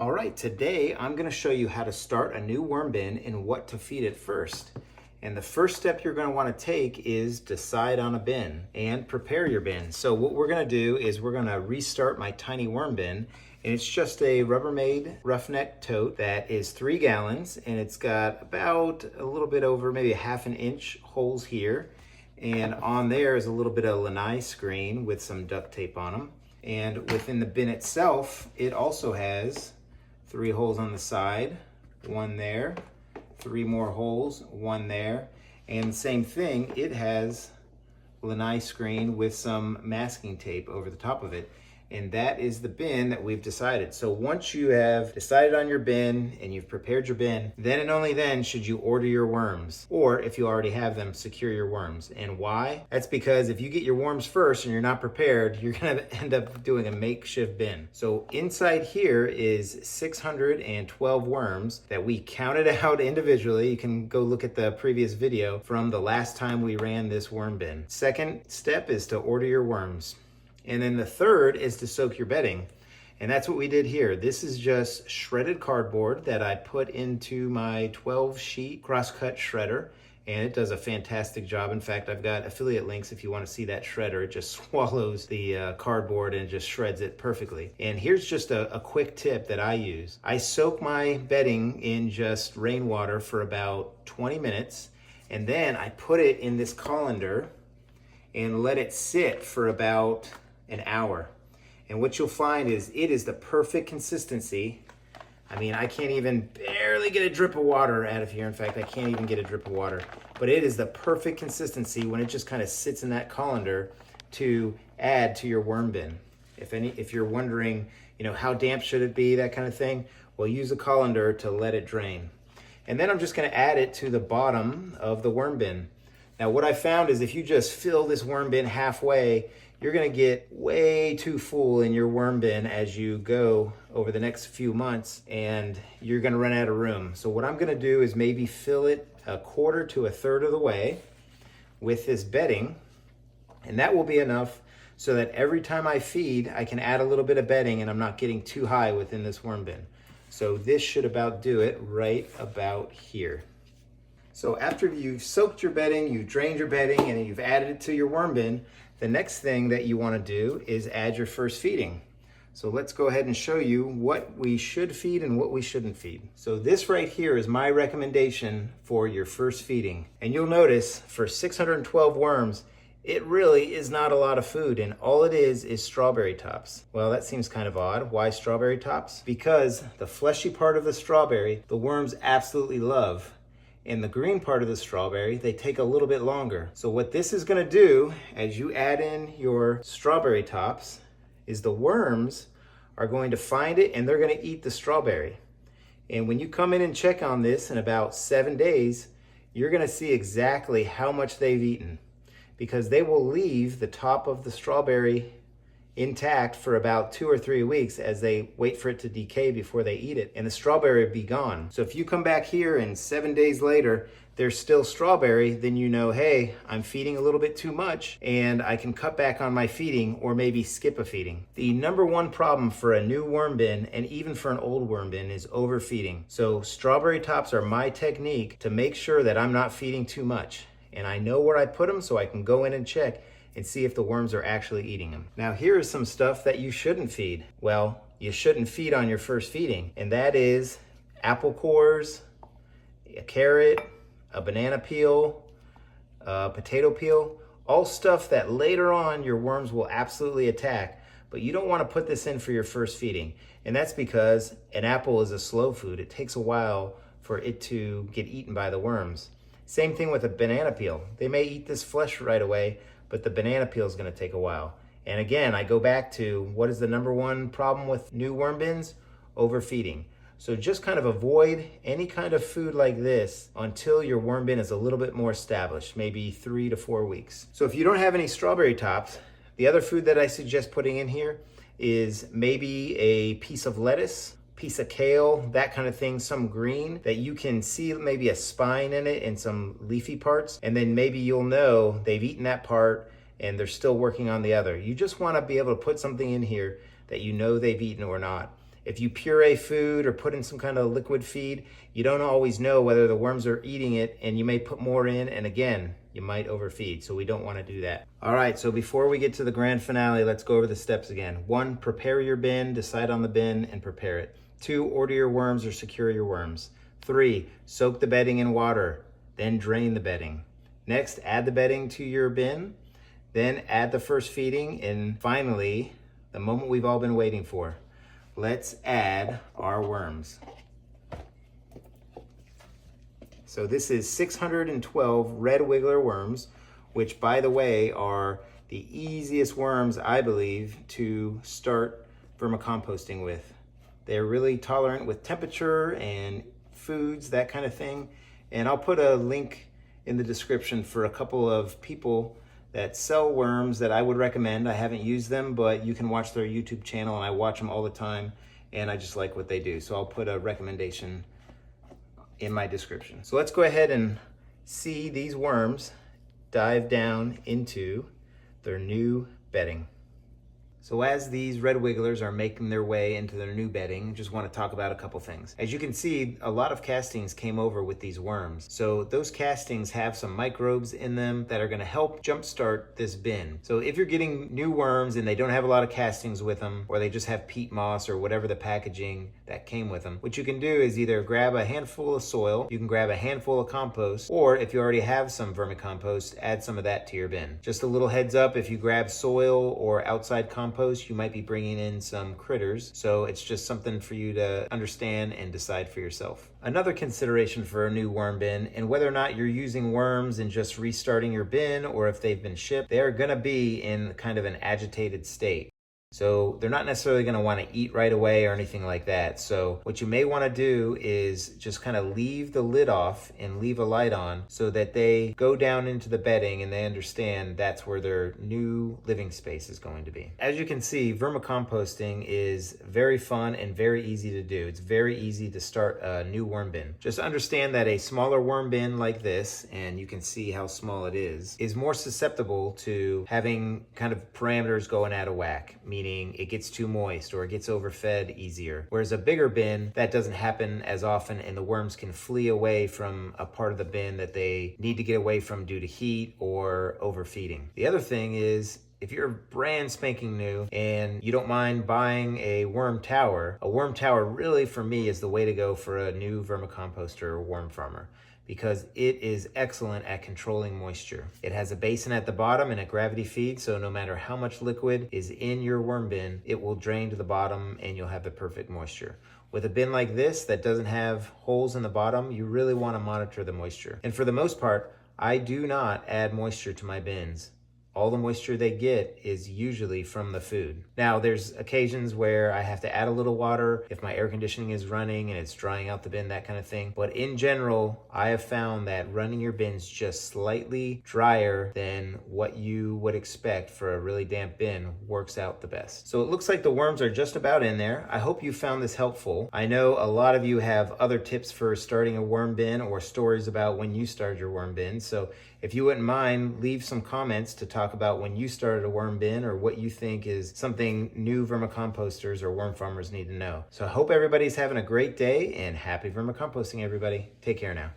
All right, today I'm going to show you how to start a new worm bin and what to feed it first. And the first step you're going to want to take is decide on a bin and prepare your bin. So what we're going to do is we're going to restart my tiny worm bin, and it's just a Rubbermaid roughneck tote that is 3 gallons, and it's got about a little bit over maybe a ½ inch holes here, and on there is a little bit of lanai screen with some duct tape on them. And within the bin itself, it also has 3 holes on the side, 1 there, 3 more holes, 1 there, and same thing, it has lanai screen with some masking tape over the top of it. And that is the bin that we've decided. So once you have decided on your bin and you've prepared your bin, then and only then should you order your worms. Or if you already have them, secure your worms. And why? That's because if you get your worms first and you're not prepared, you're gonna end up doing a makeshift bin. So inside here is 612 worms that we counted out individually. You can go look at the previous video from the last time we ran this worm bin. Second step is to order your worms. And then the third is to soak your bedding. And that's what we did here. This is just shredded cardboard that I put into my 12 sheet crosscut shredder, and it does a fantastic job. In fact, I've got affiliate links if you want to see that shredder. It just swallows the cardboard and just shreds it perfectly. And here's just a quick tip that I use. I soak my bedding in just rainwater for about 20 minutes, and then I put it in this colander and let it sit for about an hour. And what you'll find is it is the perfect consistency. I mean, I can't even barely get a drip of water out of here. In fact, I can't even get a drip of water. But it is the perfect consistency when it just kind of sits in that colander to add to your worm bin. If you're wondering, how damp should it be, that kind of thing, well, use a colander to let it drain. And then I'm just going to add it to the bottom of the worm bin. Now, what I found is if you just fill this worm bin halfway, you're gonna get way too full in your worm bin as you go over the next few months, and you're gonna run out of room. So what I'm gonna do is maybe fill it 1/4 to 1/3 of the way with this bedding, and that will be enough so that every time I feed, I can add a little bit of bedding and I'm not getting too high within this worm bin. So this should about do it right about here. So after you've soaked your bedding, you've drained your bedding, and you've added it to your worm bin, the next thing that you want to do is add your first feeding. So let's go ahead and show you what we should feed and what we shouldn't feed. So this right here is my recommendation for your first feeding. And you'll notice for 612 worms, it really is not a lot of food, and all it is strawberry tops. Well, that seems kind of odd. Why strawberry tops? Because the fleshy part of the strawberry, the worms absolutely love. And the green part of the strawberry, they take a little bit longer. So what this is gonna do, as you add in your strawberry tops, is the worms are going to find it and they're gonna eat the strawberry. And when you come in and check on this in about 7 days, you're gonna see exactly how much they've eaten, because they will leave the top of the strawberry intact for about 2 or 3 weeks as they wait for it to decay before they eat it, and the strawberry will be gone. So if you come back here and 7 days later there's still strawberry, then you know, hey, I'm feeding a little bit too much and I can cut back on my feeding or maybe skip a feeding. The #1 problem for a new worm bin and even for an old worm bin is overfeeding. So strawberry tops are my technique to make sure that I'm not feeding too much, and I know where I put them so I can go in and check and see if the worms are actually eating them. Now here is some stuff that you shouldn't feed. Well, you shouldn't feed on your first feeding, and that is apple cores, a carrot, a banana peel, a potato peel, all stuff that later on your worms will absolutely attack, but you don't want to put this in for your first feeding. And that's because an apple is a slow food. It takes a while for it to get eaten by the worms. Same thing with a banana peel. They may eat this flesh right away, but the banana peel is going to take a while. And again, I go back to what is the #1 problem with new worm bins? Overfeeding. So just kind of avoid any kind of food like this until your worm bin is a little bit more established, maybe 3 to 4 weeks. So if you don't have any strawberry tops, the other food that I suggest putting in here is maybe a piece of lettuce, piece of kale, that kind of thing, some green that you can see maybe a spine in it and some leafy parts, and then maybe you'll know they've eaten that part and they're still working on the other. You just want to be able to put something in here that you know they've eaten or not. If you puree food or put in some kind of liquid feed, you don't always know whether the worms are eating it, and you may put more in, and again, you might overfeed, so we don't want to do that. All right, so before we get to the grand finale, let's go over the steps again. 1, prepare your bin, decide on the bin, and prepare it. 2, order your worms or secure your worms. 3, soak the bedding in water, then drain the bedding. Next, add the bedding to your bin, then add the first feeding, and finally, the moment we've all been waiting for. Let's add our worms. So this is 612 red wiggler worms, which by the way are the easiest worms, I believe, to start vermicomposting with. They're really tolerant with temperature and foods, that kind of thing. And I'll put a link in the description for a couple of people that sell worms that I would recommend. I haven't used them, but you can watch their YouTube channel, and I watch them all the time, and I just like what they do. So I'll put a recommendation in my description. So let's go ahead and see these worms dive down into their new bedding. So as these red wigglers are making their way into their new bedding, just want to talk about a couple things. As you can see, a lot of castings came over with these worms. So those castings have some microbes in them that are going to help jumpstart this bin. So if you're getting new worms and they don't have a lot of castings with them, or they just have peat moss or whatever the packaging that came with them, what you can do is either grab a handful of soil, you can grab a handful of compost, or if you already have some vermicompost, add some of that to your bin. Just a little heads up, if you grab soil or outside compost, you might be bringing in some critters, so it's just something for you to understand and decide for yourself. Another consideration for a new worm bin, and whether or not you're using worms and just restarting your bin or if they've been shipped, they are going to be in kind of an agitated state. So they're not necessarily going to want to eat right away or anything like that. So what you may want to do is just kind of leave the lid off and leave a light on so that they go down into the bedding and they understand that's where their new living space is going to be. As you can see, vermicomposting is very fun and very easy to do. It's very easy to start a new worm bin. Just understand that a smaller worm bin like this, and you can see how small it is more susceptible to having kind of parameters going out of whack, meaning it gets too moist or it gets overfed easier. Whereas a bigger bin, that doesn't happen as often, and the worms can flee away from a part of the bin that they need to get away from due to heat or overfeeding. The other thing is, if you're brand spanking new and you don't mind buying a worm tower really for me is the way to go for a new vermicomposter or worm farmer, because it is excellent at controlling moisture. It has a basin at the bottom and a gravity feed, so no matter how much liquid is in your worm bin, it will drain to the bottom and you'll have the perfect moisture. With a bin like this that doesn't have holes in the bottom, you really want to monitor the moisture. And for the most part, I do not add moisture to my bins. All the moisture they get is usually from the food. Now, there's occasions where I have to add a little water if my air conditioning is running and it's drying out the bin, that kind of thing. But in general, I have found that running your bins just slightly drier than what you would expect for a really damp bin works out the best. So it looks like the worms are just about in there. I hope you found this helpful. I know a lot of you have other tips for starting a worm bin or stories about when you started your worm bin. So if you wouldn't mind, leave some comments to talk about when you started a worm bin or what you think is something new vermicomposters or worm farmers need to know. So I hope everybody's having a great day, and happy vermicomposting, everybody. Take care now.